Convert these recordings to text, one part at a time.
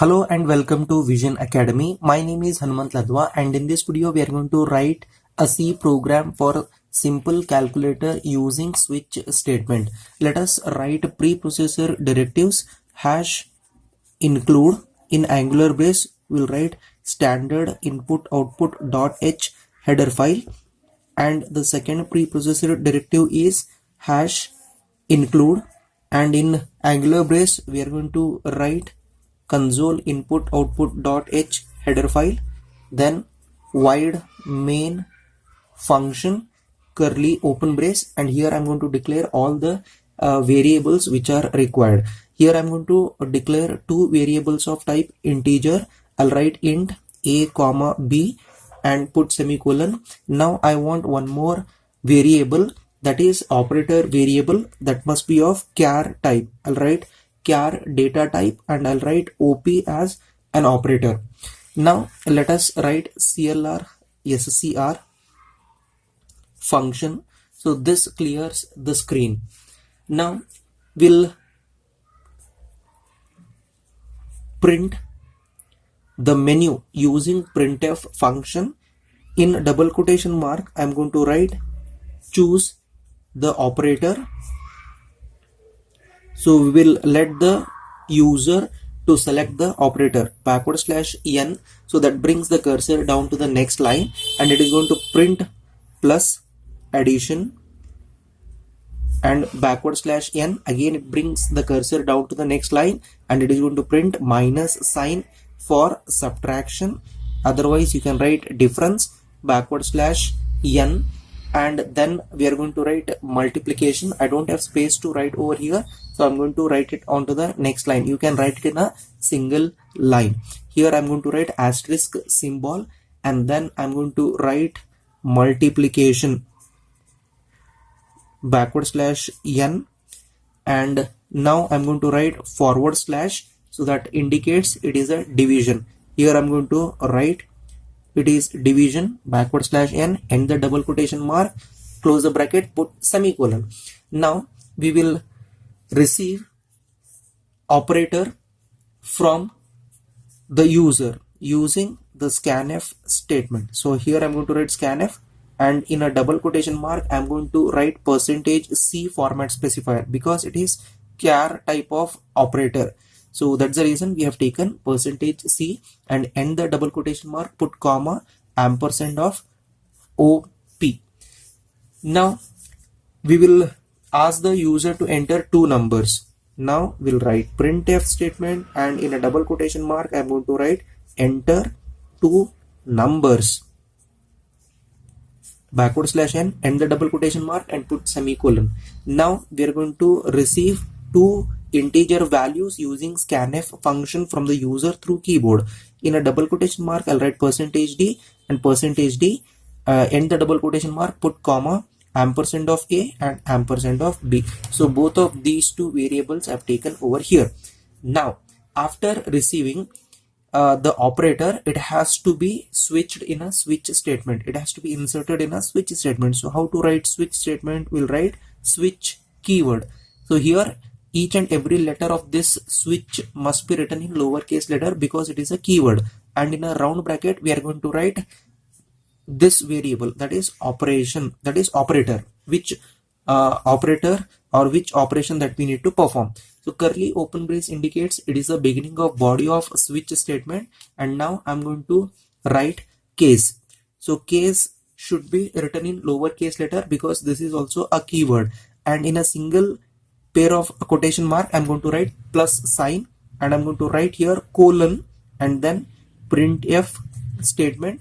Hello and welcome to Vision Academy. My name is Hanumant Ladwa and in this video we are going to write a C program for simple calculator using switch statement. Let us write preprocessor directives hash include in angular brace. We'll write standard input output dot h header file, and the second preprocessor directive is hash include, and in angular brace we are going to write console input output dot h header file, then void main function curly open brace, and here I'm going to declare all the variables which are required. Here I'm going to declare two variables of type integer. I'll write int a comma b and put semicolon. Now I want one more variable, that is operator variable, that must be of char type. I'll write char data type and I'll write op as an operator. Now let us write clr scr function. So this clears the screen. Now we'll print the menu using printf function. In double quotation mark I'm going to write choose the operator. So we will let the user to select the operator /n, so that brings the cursor down to the next line, and it is going to print plus addition, and /n again it brings the cursor down to the next line and it is going to print minus sign for subtraction. Otherwise you can write difference /n, and then we are going to write multiplication. I don't have space to write over here, so I'm going to write it onto the next line. You can write it in a single line. Here I'm going to write asterisk symbol, and then I'm going to write multiplication /n, and now I'm going to write forward slash, so that indicates it is a division. Here I'm going to write it is division /n, end the double quotation mark, close the bracket, put semicolon. Now we will receive operator from the user using the scanf statement. So here I'm going to write scanf, and in a double quotation mark I'm going to write %c format specifier because it is char type of operator. So that's the reason we have taken %c, and end the double quotation mark, put comma, ampersand of op. Now we will ask the user to enter two numbers. Now we'll write printf statement, and in a double quotation mark I'm going to write enter two numbers /n, end the double quotation mark and put semicolon. Now we are going to receive two integer values using scanf function from the user through keyboard. In a double quotation mark I'll write %d and %d, end the double quotation mark, put comma, ampersand of a and ampersand of b. So both of these two variables I've taken over here. Now after receiving the operator, it has to be switched in a switch statement. It has to be inserted in a switch statement. So how to write switch statement? We'll write switch keyword. So here each and every letter of this switch must be written in lowercase letter because it is a keyword, and in a round bracket we are going to write this variable, that is operation, that is operator, which operator or which operation that we need to perform. So curly open brace indicates it is the beginning of body of switch statement, and now I'm going to write case. So case should be written in lowercase letter because this is also a keyword, and in a single pair of quotation mark I'm going to write plus sign, and I'm going to write here colon and then printf statement,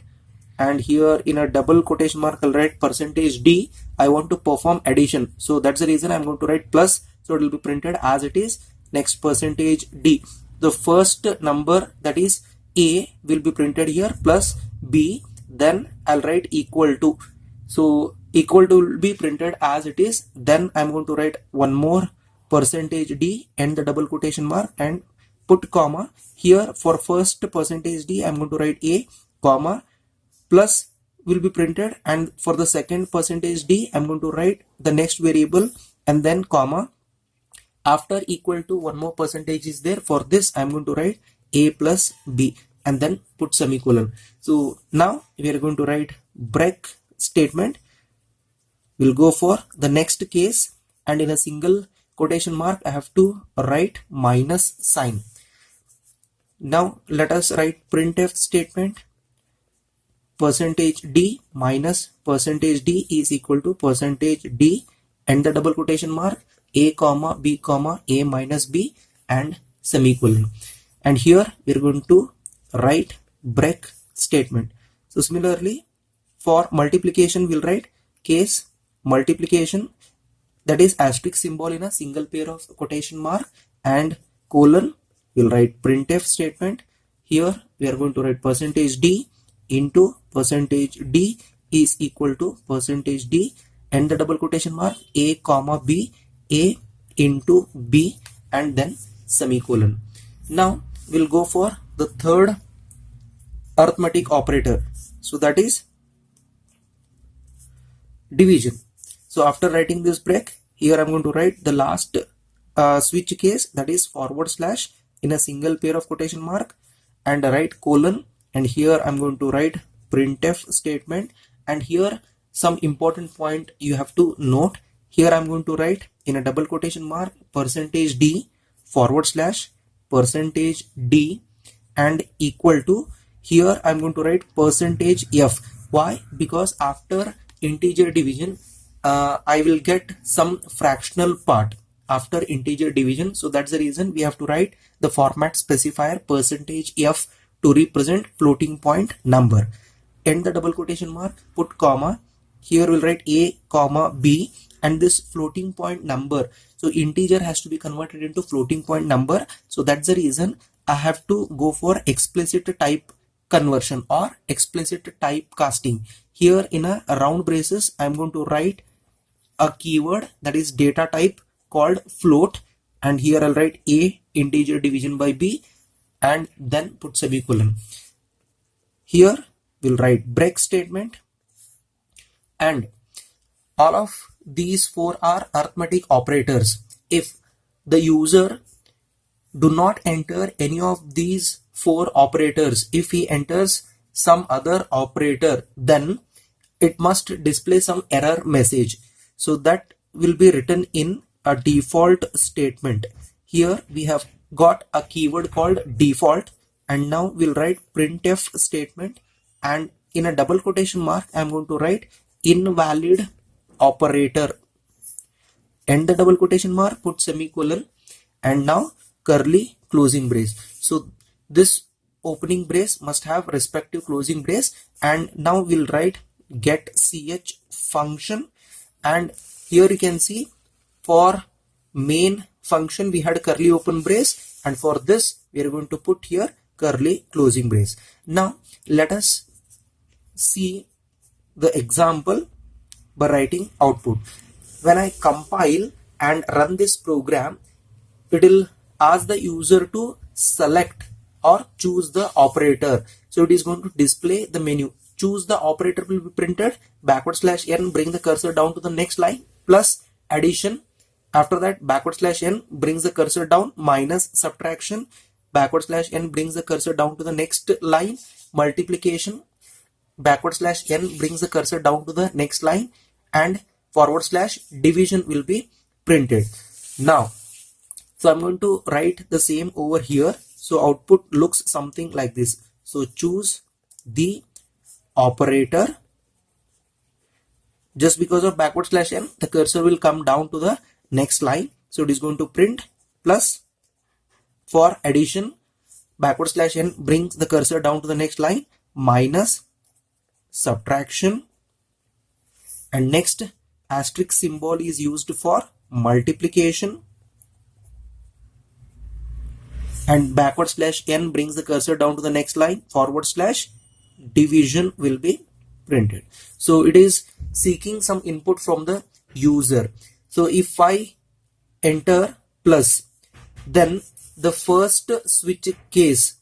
and here in a double quotation mark I'll write %d. I want to perform addition, so that's the reason I'm going to write plus, so it will be printed as it is. Next %d, the first number, that is a, will be printed here plus b, then I'll write equal to, so equal to will be printed as it is. Then I'm going to write one more %d, end the double quotation mark and put comma. Here for first %d I'm going to write a comma, plus will be printed, and for the second %d I'm going to write the next variable and then comma. After equal to one more percentage is there. For this I'm going to write A plus B, and then put semicolon. So now we are going to write break statement. We'll go for the next case, and in a single quotation mark I have to write minus sign. Now let us write printf statement. %d minus %d is equal to %d, and the double quotation mark, a comma b comma a minus b, and semicolon. And here we are going to write break statement. So similarly for multiplication we'll write case multiplication, that is asterisk symbol in a single pair of quotation mark, and colon. We'll write printf statement. Here we are going to write %d into %d is equal to %d, and the double quotation mark, a comma b, a into b, and then semicolon. Now we'll go for the third arithmetic operator, so that is division. So after writing this break, here I'm going to write the last switch case, that is / in a single pair of quotation mark, and write colon, and here I'm going to write printf statement. And here some important point you have to note. Here I'm going to write in a double quotation mark %d / %d, and equal to, here I'm going to write %f. Why? Because after integer division I will get some fractional part after integer division, so that's the reason we have to write the format specifier %f to represent floating point number. End the double quotation mark, put comma. Here we'll write a comma b, and this floating point number, so integer has to be converted into floating point number, so that's the reason I have to go for explicit type conversion or explicit type casting. Here in a round braces I'm going to write a keyword, that is data type called float, and here I'll write a integer division by b, and then put semicolon. Here we'll write break statement, and all of these four are arithmetic operators. If the user do not enter any of these four operators, if he enters some other operator, then it must display some error message, so that will be written in a default statement. Here we have got a keyword called default, and now we'll write printf statement, and in a double quotation mark I'm going to write invalid operator. End the double quotation mark, put semicolon, and now curly closing brace. So this opening brace must have respective closing brace, and now we'll write get ch function, and here you can see for main function we had curly open brace, and for this we are going to put here curly closing brace. Now let us see the example by writing output. When I compile and run this program, it will ask the user to select or choose the operator. So it is going to display the menu. Choose the operator will be printed, /n, bring the cursor down to the next line, plus addition. After that, /n brings the cursor down, minus subtraction, /n brings the cursor down to the next line, multiplication, /n brings the cursor down to the next line, and / division will be printed. Now, so I'm going to write the same over here. So output looks something like this. So choose the operator. Just because of /n, the cursor will come down to the next line. So it is going to print plus. For addition, /n brings the cursor down to the next line, minus subtraction, and next asterisk symbol is used for multiplication, and /n brings the cursor down to the next line, / division will be printed. So it is seeking some input from the user. So if I enter plus, then the first switch case,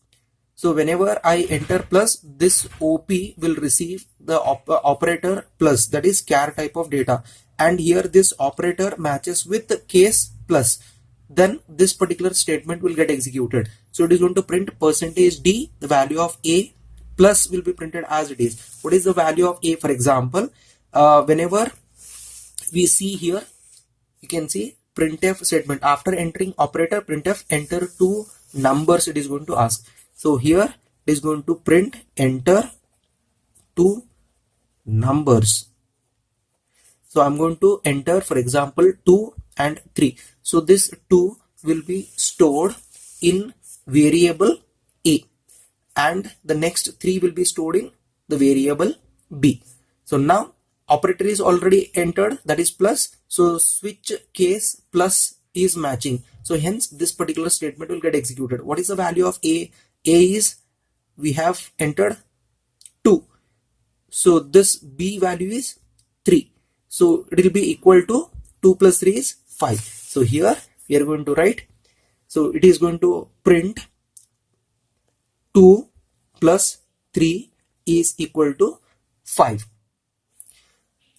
so whenever I enter plus, this OP will receive the operator plus, that is char type of data, and here this operator matches with the case plus, then this particular statement will get executed. So it is going to print percentage D, the value of A plus will be printed as it is. What is the value of A? For example, whenever we see here, you can see printf statement. After entering operator printf, enter two numbers it is going to ask. So here it is going to print enter two numbers. So I'm going to enter, for example, 2 and 3. So this 2 will be stored in variable A and the next 3 will be stored in the variable B. So now operator is already entered, that is plus. So switch case plus is matching. So hence this particular statement will get executed. What is the value of A? A is, we have entered 2. So this B value is 3. So it will be equal to 2 plus 3 is 5. So here we are going to write, so it is going to print 2 plus 3 is equal to 5.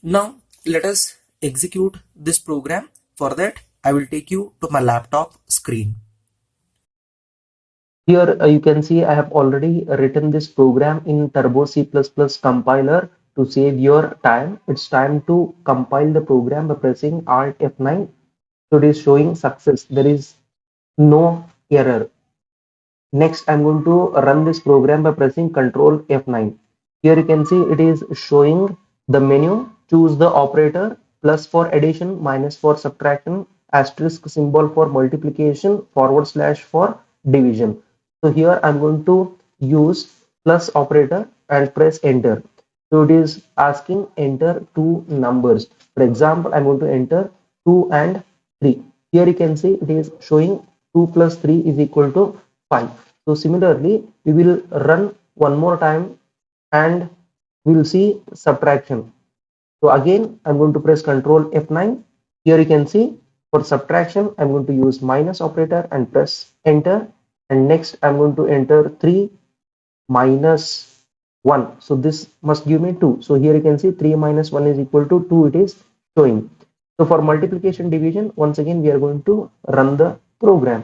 Now let us execute this program. For that I will take you to my laptop screen. Here you can see I have already written this program in Turbo C++ compiler. To save your time, it's time to compile the program by pressing Alt F9. So it is showing success. There is no error. Next, I'm going to run this program by pressing Ctrl F9. Here you can see it is showing the menu. Choose the operator, plus for addition, minus for subtraction, asterisk symbol for multiplication, forward slash for division. So here I'm going to use plus operator and press enter. So it is asking enter two numbers. For example, I'm going to enter 2 and 3. Here you can see it is showing 2 plus 3 is equal to 5. So similarly, we will run one more time and we will see subtraction. So again, I'm going to press Ctrl F9. Here you can see for subtraction, I'm going to use minus operator and press enter. And next, I'm going to enter 3 minus 1. So this must give me 2. So here you can see 3 minus 1 is equal to 2. It is showing. So for multiplication division, once again, we are going to run the program.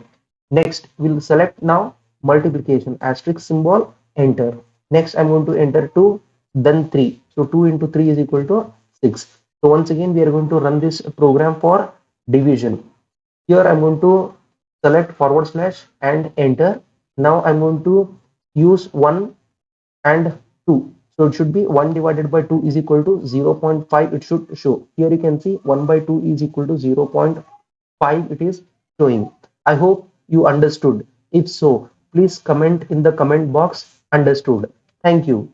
Next, we'll select now multiplication, asterisk symbol, enter. Next, I'm going to enter 2, then 3. So 2 into 3 is equal to 6. So once again, we are going to run this program for division. Here I'm going to select forward slash and enter. Now I'm going to use 1 and 2. So it should be 1 divided by 2 is equal to 0.5. It should show. Here you can see 1 by 2 is equal to 0.5. It is showing. I hope you understood. If so, please comment in the comment box understood. Thank you.